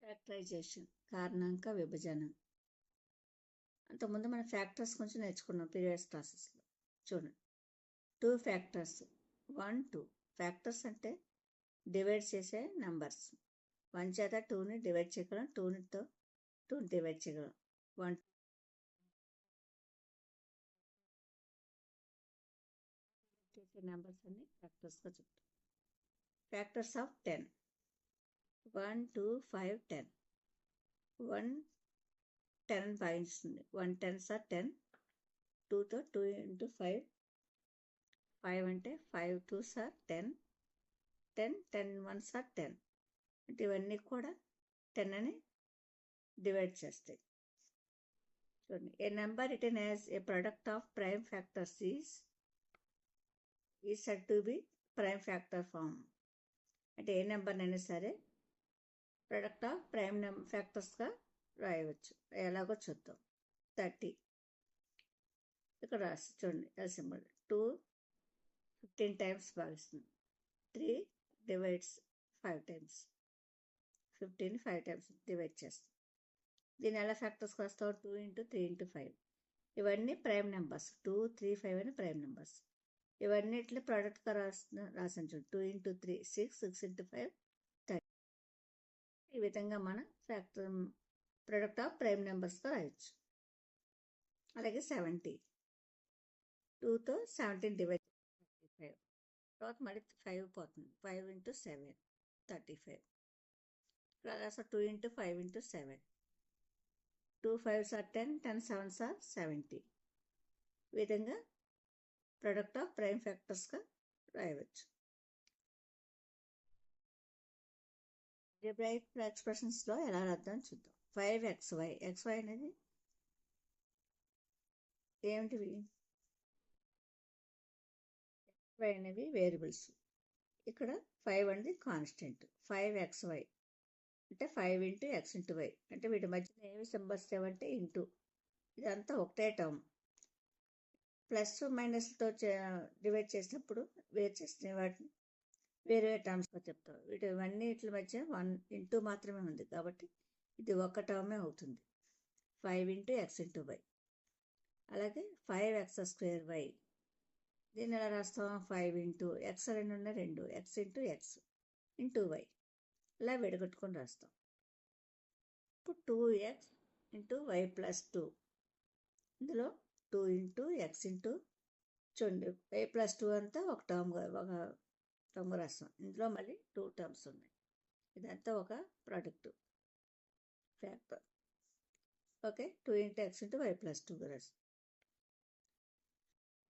Factorisation కారణాంక విభజన. అంతకుముందు మనం ఫ్యాక్టర్స్ కొంచెం నేర్చుకున్నాం ప్రీవియస్ క్లాసెస్లో. చూడండి, 2 ఫ్యాక్టర్స్ 1 2. ఫ్యాక్టర్స్ అంటే డివైడ్ చేసే నెంబర్స్. 1 చేత 2ని డివైడ్ చేయగలం, 2తో 2ని డివైడ్ చేయగలం. 1 చేసే నెంబర్స్ అన్ని ఫ్యాక్టర్స్గా చెప్తాం. Factors of 10. 1 2 5 10. 1 10 భాగిస్తుంది. 1 10s are 10. 2తో 2 into 5. 5 అంటే 5 2s are 10. 10 10 1s are 10. అంటే ఇవన్నీ కూడా 10 అని డివైడ్ చేస్తాయి. చూడండి, a number written as a product of prime factors is said to be prime factor form. అంటే ఏ నెంబర్నైనా సరే ప్రొడక్ట్ ఆఫ్ ప్రైమ్ ఫ్యాక్టర్స్గా రాయవచ్చు. ఎలాగో చూద్దాం. 30 ఇక్కడ రాసి చూడండి, సింబల్ 2 15 టైమ్స్ భాగిస్తుంది. 3 డివైడ్స్ 5 టైమ్స్. 15 5 టైమ్స్ డివైడ్ చేస్తాం. దీని ఎలా ఫ్యాక్టర్స్కి వస్తాం? 2 into 3 into 5. ఇవన్నీ ప్రైమ్ నెంబర్స్. 2 3 5 అని ప్రైమ్ నెంబర్స్. ఇవన్నిటిని ప్రోడక్ట్గా రాసాను చూడండి. 2 into 3 6 6 into 5 30. ఈ విధంగా మనం ఫ్యాక్టర్ ప్రొడక్ట్ ఆఫ్ ప్రైమ్ నెంబర్స్గా రాయొచ్చు. అలాగే 70. 2తో 17 డివైడ్ 35. తర్వాత మళ్ళీ 5 పోతుంది. 5 into 7 35. ఇక్కడ రాసా 2 into 5 into 7. 2 5s are 10, 10 7s are 70. ఈ విధంగా ప్రొడక్ట్ ఆఫ్ ప్రైమ్ ఫ్యాక్టర్స్గా రాయవచ్చు. ఆల్జీబ్రాయిక్ ఎక్స్ప్రెషన్స్లో ఎలా రాద్దాం చూద్దాం. 5xy. xy అనేది ఏమిటివి? xy అనేవి వేరియబుల్స్. ఇక్కడ 5 అనేది కాన్స్టెంట్. 5xy అంటే 5 into x into y. అంటే వీటి మధ్యన ఏమి సింబల్స్ ఏమంటే ఇంటూ. ఇదంతా ఒకటే టర్మ్. ప్లస్ మైనస్తో డివైడ్ చేసినప్పుడు వేరు చేసిన వాటిని వేరే టర్మ్స్గా చెప్తాం. వీటి మధ్య 1 into మాత్రమే ఉంది కాబట్టి ఇది ఒక టర్మే అవుతుంది. 5 into x into y. అలాగే 5x²y. దీన్ని ఎలా రాస్తాం? 5 into x 2 ఉన్న 2 x into x into y. ఇలా విడగొట్టుకొని రాస్తాం. ఇప్పుడు 2x into y plus 2. ఇందులో 2 into x into చూడండి, y plus 2 అంతా ఒక టర్మ్గా రాస్తాం. ఇందులో మళ్ళీ 2 టర్మ్స్ ఉన్నాయి. ఇదంతా ఒక product factor. Okay, 2 into x into y plus 2గా రాస్తాం.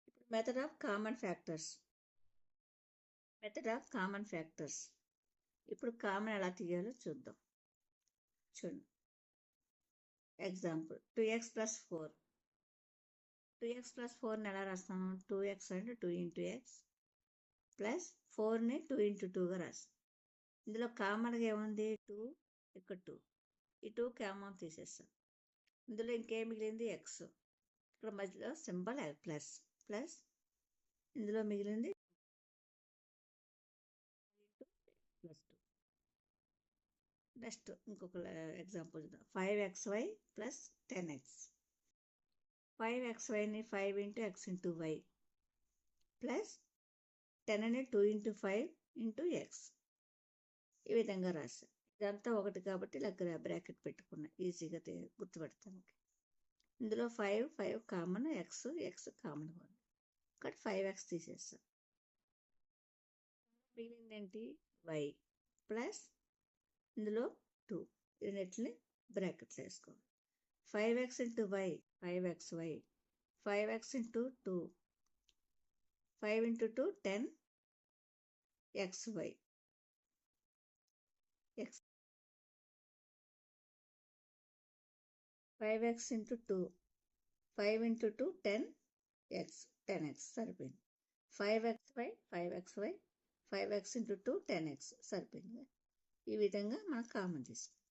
ఇప్పుడు మెథడ్ ఆఫ్ కామన్ ఫ్యాక్టర్స్. ఇప్పుడు కామన్ ఎలా తీయాలో చూద్దాం. చూడండి, example 2x plus 4. 2x plus 4ని ఎలా రాస్తాము? 2x అంటే 2 into x ప్లస్ 4ని 2 into 2గా రాస్తాం. ఇందులో కామన్గా ఏముంది? 2, ఇక్కడ 2. ఈ 2 కామన్ తీసేస్తాం. ఇందులో ఇంకేం మిగిలింది? x. ఇక్కడ మధ్యలో సింబల్ ప్లస్ ప్లస్. ఇందులో మిగిలింది ప్లస్ 2. నెక్స్ట్ ఇంకొక ఎగ్జాంపుల్ చూద్దాం. 5xy plus 10x. 5xyని 5 into x into y plus 10ని 2 into 5 into x. ఈ విధంగా రాశాను. ఇదంతా ఒకటి కాబట్టి ఇలా బ్రాకెట్ పెట్టుకున్నా, ఈజీగా గుర్తుపెడతాను. ఇందులో 5 కామన్, x కామన్గా ఉంది. ఇక్కడ 5x తీసేస్తాం. మిగిలిందేంటి? y ప్లస్ ఇందులో 2. రెండింటిని బ్రాకెట్లు వేసుకోవాలి. 5x into y 5xy. 5x into 2 5 into 2 10 xy. 5x into 2 5 into 2 10x సరిపోయింది. 5xy 5x into 2 10x సరిపోయింది. ఈ విధంగా మనం కామన్ తీసుకుంటాం.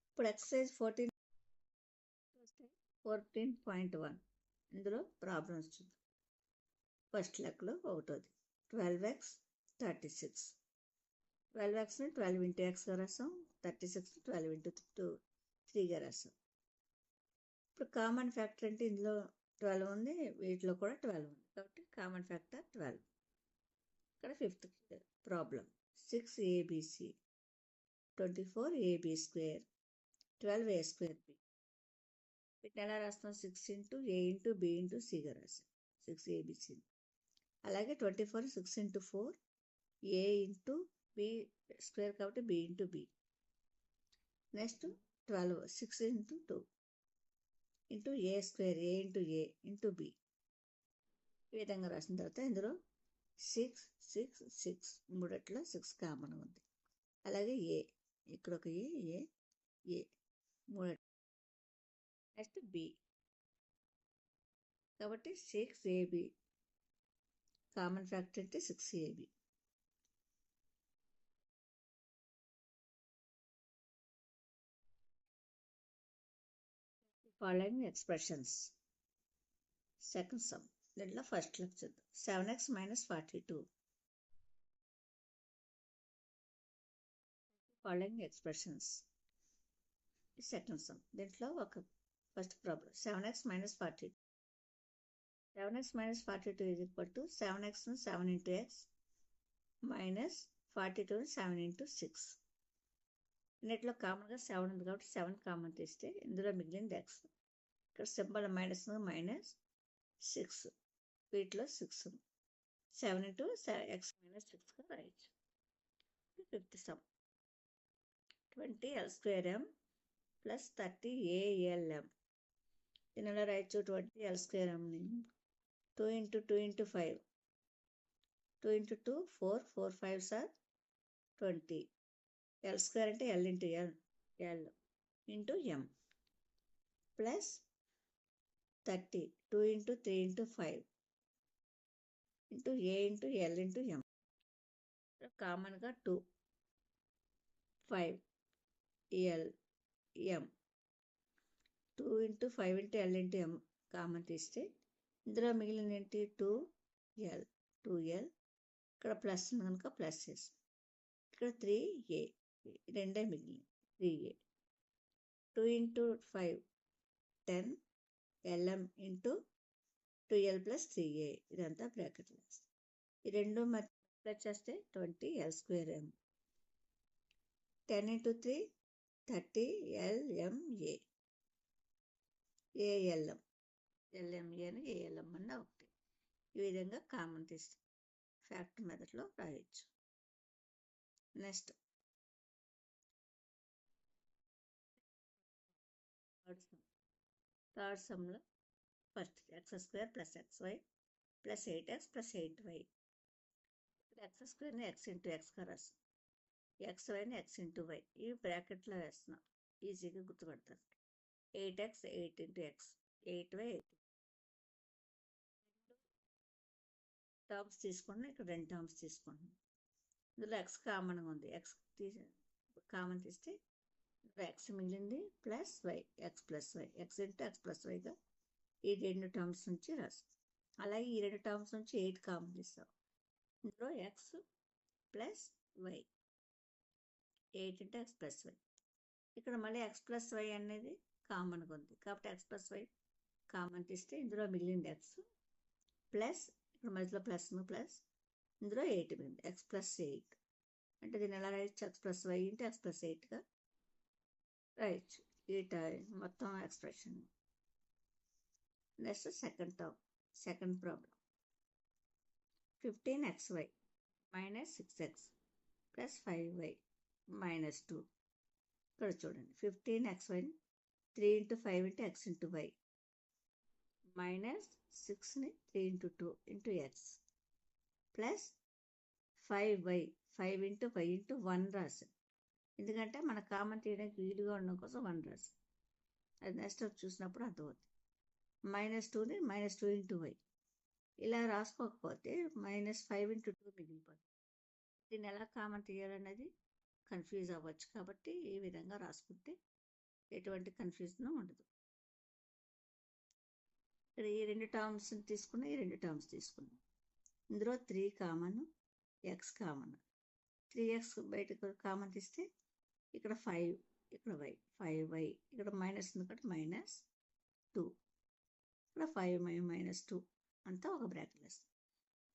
ఇప్పుడు ఎక్సర్సైజ్ 14.1 ఇందులో ప్రాబ్లమ్స్ చూద్దాం. ఫస్ట్ లెక్కలో ఒకటోది 12x 36. 12xని 12 ఇంటూ ఎక్స్గా రాసాం, 36 12 ఇంటూ 3గా రాసాం. ఇప్పుడు కామన్ ఫ్యాక్టర్ అంటే ఇందులో 12 ఉంది, వీటిలో కూడా 12 ఉంది, కాబట్టి కామన్ ఫ్యాక్టర్ 12. ఇక్కడ 5th problem 6abc 24ab square 12a square b. వీటిని ఎలా రాస్తాం? 6 into a into b into cగా రాసాం 6abc. అలాగే 24 6 into 4 a into b square కాబట్టి b into b. Next 12 6 into 2 into a square a into b. ఈ విధంగా రాసిన తర్వాత ఇందులో 6 6 6 మూడట్లో 6 కామన్ ఉంది. అలాగే ఏ ఇక్కడ ఒక ఏ మూడు. నెక్స్ట్ బి కాబట్టి 6ab కామన్ ఫ్యాక్టర్ అంటే 6ab. Following expressions. Second sum దీంట్లో first lecture 7x - 42. Following expressions. Second sum దీంట్లో ఒక first problem 7x - 42. 7x - 42 is equal to 7xను 7 into x minus 42ని 7 into 6. ఇన్నిట్లో కామన్గా 7 ఉంది కాబట్టి 7 కామన్ తీస్తే ఇందులో మిగిలింది x. ఇక్కడ సింబల్ మైనస్ -6, వీటిలో 6 7 into x minus 6గా రాయొచ్చు. Fifth sum 20l² plus 30alm. దీని ఎలా రాయొచ్చు? 20l²mని 2 into 2 into 5 2 into 2 4 4 5s are 20. l² అంటే l into l into m plus 30 2 into 3 into 5 into a into l into m. కామన్గా 2 5 l m 2 into 5 into l into m common తీస్తే ఇందులో మిగిలిన ఏంటి? 2l ఇక్కడ ప్లస్ ఉంది కనుక ప్లస్ చేస్తాం. ఇక్కడ 3a రెండే మిగిలింది 3a. 2 into 5 10 lm into 2l plus 3a ఇదంతా బ్రాకెట్లో వేస్తాం. ఈ రెండు మల్టిప్లై చేస్తే 20l²m. 10 into 3 30 lma alm lma అని alm అన్న ఒకటి. ఈ విధంగా కామన్ తీస్తాం ఫ్యాక్టర్ మెథడ్లో రాయొచ్చు. నెక్స్ట్ థర్డ్ సమ్లో first x² + xy + 8x + 8y. x²ని x ఇంటూ xగా రాస్తాం, xyని x ఇంటూ y. ఇవి బ్రాకెట్లో వేస్తున్నాం, ఈజీగా గుర్తుపడతారు. 8x 8 into x 8y 8. Terms తీసుకుంటున్నాం, ఇక్కడ 2 టర్మ్స్ తీసుకుంటున్నాం. ఇందులో x కామన్గా ఉంది, x కామన్ తీస్తే x మిగిలింది plus y x plus y x into x plus వైగా ఈ 2 టర్మ్స్ నుంచి రాస్తాం. అలాగే ఈ 2 టర్మ్స్ నుంచి 8 కామన్ తీస్తాం. ఇందులో x plus y 8 into x plus y. ఇక్కడ మళ్ళీ x ప్లస్ y అనేది కామన్గా ఉంది కాబట్టి x ప్లస్ y కామన్ తీస్తే ఇందులో మిగిలింది x ప్లస్ ఇక్కడ మధ్యలో ప్లస్ ఇందులో 8 మిగిలింది x ప్లస్ 8. అంటే దీన్ని ఎలా రాయొచ్చు? x plus y into x plus 8గా రాయొచ్చు ఈ మొత్తం expression. Next second problem 15xy - 6x + 5y - 2. ఇక్కడ చూడండి 15xy 3 into 5 into x into y -6ని 3 into 2 into x plus 5y 5 into y into 1 రాసాం. ఎందుకంటే మన కామన్ తీయడానికి వీలుగా ఉండడం కోసం 1 రాసాం. అది నెక్స్ట్ చూసినప్పుడు అర్థమవుతుంది. -2ని -2 into y ఇలా రాసుకోకపోతే -5 into 2 మిగిలిపోతుంది. దీన్ని ఎలా కామన్ తీయాలనేది కన్ఫ్యూజ్ అవ్వచ్చు కాబట్టి ఈ విధంగా రాసుకుంటే ఎటువంటి కన్ఫ్యూజన్ ఉండదు. ఇక్కడ ఈ 2 టర్మ్స్ తీసుకున్నాం, ఈ 2 టర్మ్స్ తీసుకున్నాం. ఇందులో 3 కామన్ x కామన్ 3x బయటకు కామన్ తీస్తే ఇక్కడ 5, ఇక్కడ y, 5y, ఇక్కడ మైనస్ ఉంది కాబట్టి -2, ఇక్కడ 5 - 2 అంతా ఒక బ్రాకెట్ వేస్తాం.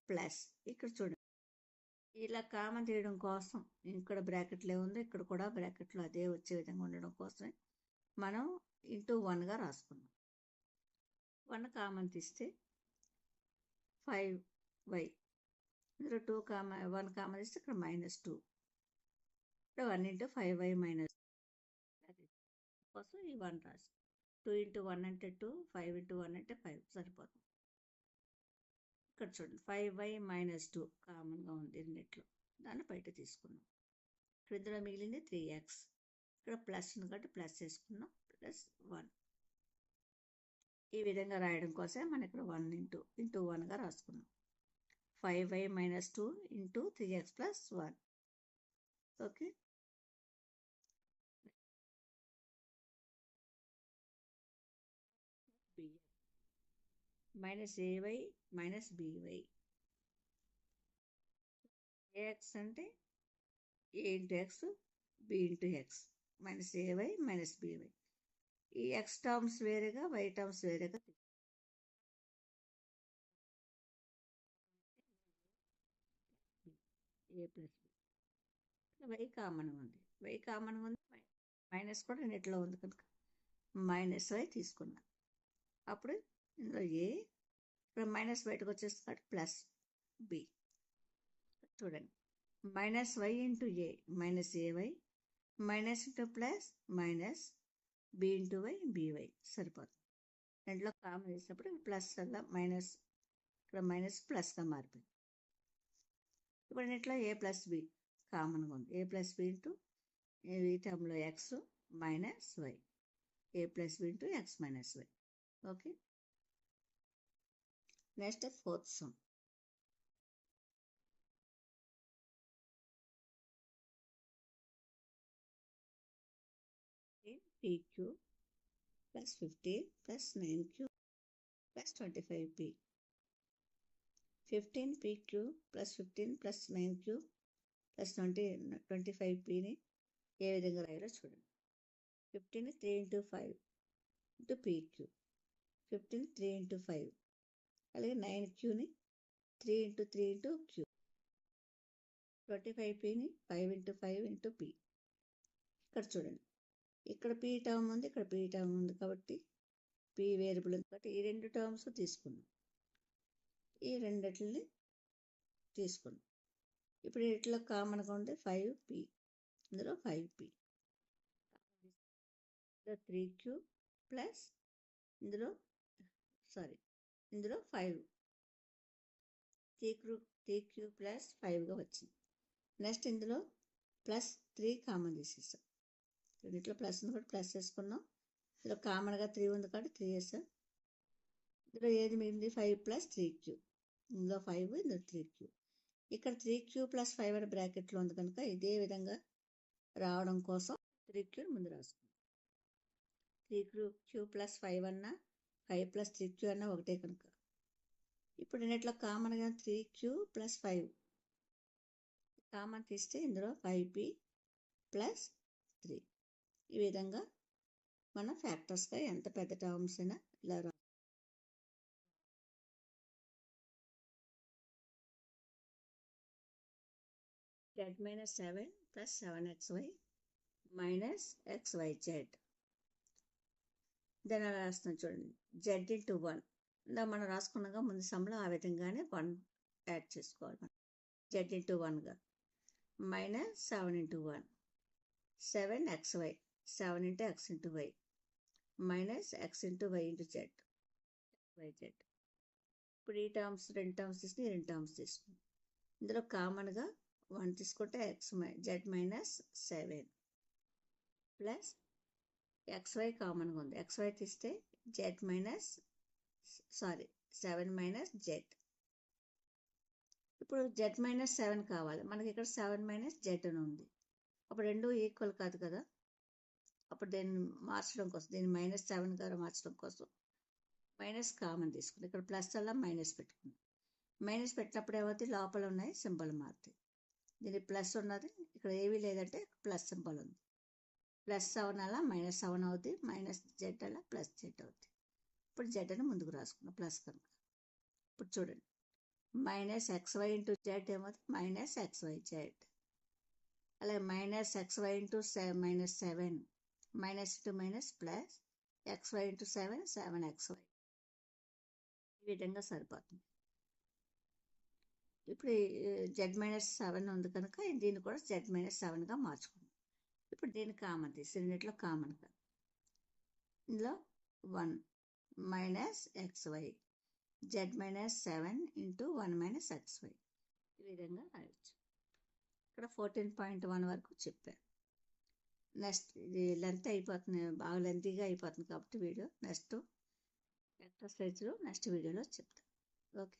ప్లస్ ఇక్కడ చూడండి, ఇలా కామన్ తీయడం కోసం ఇక్కడ బ్రాకెట్లో ఉంది, ఇక్కడ కూడా బ్రాకెట్లో అదే వచ్చే విధంగా ఉండడం కోసమే మనం ఇంటూ 1గా రాసుకున్నాం. 1 కామన్ తీస్తే 5y, ఇందులో 1 కామన్ తీస్తే ఇక్కడ -2, ఇక్కడ 1 × 5y కోసం ఈ 1 రాసి 2 × 1 అంటే 2, 5 × 1 అంటే 5 సరిపోతుంది. ఇక్కడ చూడండి 5y - 2 కామన్గా ఉంది రెండిట్లో, దాన్ని బయట తీసుకున్నాం. ఇక్కడ ఇందులో మిగిలింది 3x, ఇక్కడ ప్లస్ ఉంది కాబట్టి ప్లస్ వేసుకున్నాం, +1. ఈ విధంగా రాయడం కోసం మనం ఇక్కడ 1 × 1గా రాసుకున్నాం. 5y - 2 × 3x + 1. Okay, -ay - by. ax అంటే a × x, b × x, -ay - by. ఈ x టర్మ్స్ వేరేగా, y టర్మ్స్ వేరేగా. a + b, y కామన్ ఉంది, మైనస్ కూడా నెట్లో ఉంది కనుక -y తీసుకున్నాం. అప్పుడు ఇందులో a, ఇక్కడ మైనస్ బయటకు వచ్చేస్తుంది +b. చూడండి -y × a, -ay, -+, -b × y, by సరిపోతుంది. రెండులో కామన్ చేసినప్పుడు ప్లస్ వల్ల మైనస్, ఇక్కడ మైనస్ ప్లస్గా మారిపోయింది. ఇప్పుడు ఇట్లా a + b కామన్గా ఉంది, a + b ఈ టర్మ్లో x - y, a + b × x - y. Okay, next 4th some. pq + 15 + 9q + 25p. 15pq + 15 + 9q + 25pని ఏ విధంగా రాయాలో చూడండి. 15ని 3 × 5 × pq, 15 3 × 5, అలాగే 9qని 3 × 3 × q, 25pని 5 × 5 × p. ఇక్కడ చూడండి, ఇక్కడ p టర్మ్ ఉంది, ఇక్కడ p టర్మ్ ఉంది కాబట్టి p వేరియబుల్ ఉంది కాబట్టి ఈ రెండు టర్మ్స్ తీసుకున్నాం, ఈ రెండిటిని తీసుకున్నాం. ఇప్పుడు ఇట్లా కామన్గా ఉండే 5p, ఇందులో 5p, ఇందులో 3q ప్లస్ ఇందులో 5, 3q + 5గా వచ్చింది. నెక్స్ట్ ఇందులో +3 కామన్ తీసేసాం, రెండిట్లో ప్లస్ ఉంది కాబట్టి ప్లస్ వేసుకున్నాం. ఇందులో కామన్గా 3 ఉంది కాబట్టి 3 వేసాం. ఇందులో ఏది మిగిలింది 5 + 3q, ఇందులో 5, ఇందులో 3q. ఇక్కడ 3q + 5 అనే బ్రాకెట్లో ఉంది కనుక ఇదే విధంగా రావడం కోసం 3q ముందు రాసుకుందాం. 3q + 5 అన్నా 5 + 3q అన్నా ఒకటే కనుక ఇప్పుడు ఇట్లా కామన్గా 3q + 5 కామన్ తీస్తే ఇందులో 5p + 3. ఈ విధంగా మన ఫ్యాక్టర్స్గా ఎంత పెద్ద టర్మ్స్ అయినా ఇలా రా. z - 7 + 7xy - xyz. దాన్ని రాస్తాం చూడండి, z × 1. ఇలా మనం రాసుకున్నాగా ముందు సమ్లో ఆ విధంగానే 1 యాడ్ చేసుకోవాలి. z × 1గా -7 × 1, 7xy, 7 × x × y -x × y × z, yz. ఇప్పుడు ఈ టర్మ్స్ రెండు టర్మ్స్ తీసుకుని ఈ రెండు టర్మ్స్ తీసుకుని ఇందులో కామన్గా 1 తీసుకుంటే z - 7 ప్లస్ xy కామన్గా ఉంది, xy తీస్తే 7 - z. ఇప్పుడు z - 7 కావాలి మనకి, ఇక్కడ 7 - z అని ఉంది. అప్పుడు రెండు ఈక్వల్ కాదు కదా, అప్పుడు దీన్ని మార్చడం కోసం, దీన్ని -7గా మార్చడం కోసం మైనస్ కామన్ తీసుకుంది. ఇక్కడ ప్లస్ అలా మైనస్ పెట్టుకుంది. మైనస్ పెట్టినప్పుడు ఏమవుతుంది, లోపల ఉన్నాయి సింబల్ మారుతాయి. దీని ప్లస్ ఉన్నది, ఇక్కడ ఏమీ లేదంటే ప్లస్ సింబల్ ఉంది. ప్లస్ 7 అలా -7 అవుతుంది, -z అలా +z అవుతుంది. ఇప్పుడు z అని ముందుకు రాసుకున్నాం ప్లస్ కనుక. ఇప్పుడు చూడండి, -xy ఇంటూ z ఏమవుతుంది, -xyz. అలాగే -xy into -7 minus into minus plus xy into 7 7xy. ఈ విధంగా సరిపోతుంది. ఇప్పుడు z-7 ఉంది కనుక దీన్ని కూడా z-7గా మార్చుకున్నాం. ఇప్పుడు దీన్ని కామన్ తీసి రెండిట్లో కామన్ కదా, ఇందులో 1 -xy z-7 ఇంటూ 1 xy. ఈ విధంగా రాయవచ్చు. ఇక్కడ 14.1 వరకు చెప్పాను. నెక్స్ట్ ఇది లెంత్ అయిపోతుంది, బాగా లెంతీగా అయిపోతుంది కాబట్టి వీడియో నెక్స్ట్ ఎక్సర్సైజ్లో నెక్స్ట్ వీడియోలో చెప్తాను. ఓకే.